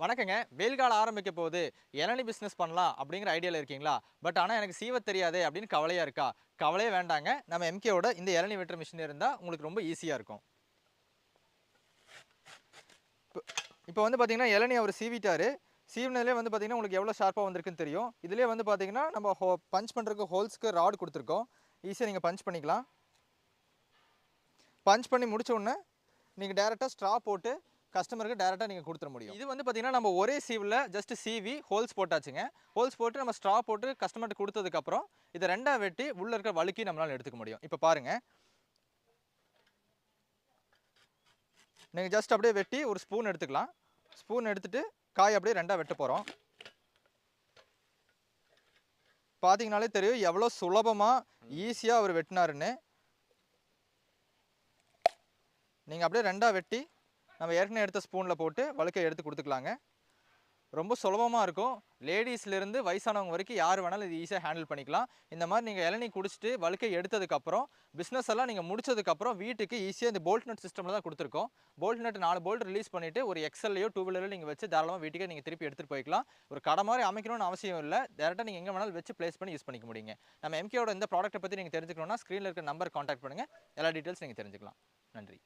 வணக்கங்க. வெயில் காலம் ஆரம்பிக்க போகுது. இளநீ பிசினஸ் பண்ணலாம் அப்படிங்கிற ஐடியால இருக்கீங்களா? பட் ஆனா எனக்கு சீவ தெரியாதே அப்படின்னு கவலையா இருக்கா? கவலையே வேண்டாங்க. நம்ம எம்கேவோட இந்த இளநீ வெட்டுற மிஷின் இருந்தா உங்களுக்கு ரொம்ப ஈஸியா இருக்கும். இப்போ வந்து பார்த்தீங்கன்னா, இளநீ அவரு சீவிட்டாரு. சீவுனதுலயே வந்து பார்த்தீங்கன்னா, உங்களுக்கு எவ்வளோ ஷார்ப்பா வந்திருக்குன்னு தெரியும். இதுலயே வந்து பார்த்தீங்கன்னா, நம்ம பஞ்ச் பண்றதுக்கு ஹோல்ஸ்க்கு ராட் குடுத்துருக்கோம். ஈஸியா நீங்க பஞ்ச் பண்ணிக்கலாம். பஞ்ச் பண்ணி முடிச்ச உடனே, நீங்க டைரக்ட்டா ஸ்ட்ரா போட்டு கஸ்டமருக்கு டைரக்ட்டா நீங்க குடுத்துற முடியும். இது வந்து பார்த்தீங்கன்னா, நம்ம ஒரே சீவுல ஜஸ்ட் சீவி ஹோல்ஸ் போட்டாச்சுங்க. ஹோல்ஸ் போட்டு நம்ம ஸ்ட்ரா போட்டு கஸ்டமர்ட்ட குடுத்ததுக்கு அப்புறம், இத 2ஆ வெட்டி உள்ள இருக்க வழுக்கி நம்மளால எடுத்துக்க முடியும். இப்ப பாருங்க. நீங்க ஜஸ்ட் அப்படியே வெட்டி ஒரு ஸ்பூன் எடுத்துக்கலாம். ஸ்பூன் எடுத்துட்டு காய் அப்படியே 2ஆ வெட்ட போறோம். பார்த்தீங்கனாலே தெரியும் எவ்வளோ சுலபமா, ஈஸியா அவரு வெட்டுனாருன்னு. நீங்க அப்படியே 2ஆ வெட்டி, நம்ம ஏற்கனவே எடுத்த ஸ்பூன்ல போட்டு வழுக்க எடுத்து குடுத்துக்கலாங்க. ரொம்ப சுலபமா இருக்கும். லேடீஸ்லேருந்து வயசானவங்க வரைக்கும் யார் வேணாலும் இது ஈஸியா ஹேண்டில் பண்ணிக்கலாம். இந்த மாரி நீங்க இளநீ குடிச்சிட்டு வழுக்கை எடுத்ததுக்கப்புறம், பிசினஸ் எல்லாம் நீங்க முடிச்சதுக்கப்புறம் வீட்டுக்கு ஈஸியா இந்த போல்ட் நட் சிஸ்டம்ல தான் குடுத்துருக்கோம். போல்ட் நட் 4 போல்ட் ரிலீஸ் பண்ணிட்டு ஒரு எக்ஸெல்லையோ, 2 வீலர்லயோ நீங்க வச்சு தாராளமா வீட்டுக்கே நீங்க திருப்பி எடுத்துட்டு போய்க்கலாம். ஒரு கடை மாரி அமைக்கணும்னு அவசியம் இல்ல. டைரக்ட்டா நீங்க எங்க வேணாலும் வச்சு பிளேஸ் பண்ணி யூஸ் பண்ணிக்க முடியுங்க. நம்ம எம்கேவோட இந்த ப்ராடக்ட்ட பத்தி நீங்க தெரிஞ்சுக்கணும்னா, ஸ்க்ரீன்ல இருக்க நம்பர் கான்டாக்ட் பண்ணுங்க. எல்லா டீட்டெயில்ஸ் நீங்க தெரிஞ்சுக்கலாம். நன்றி.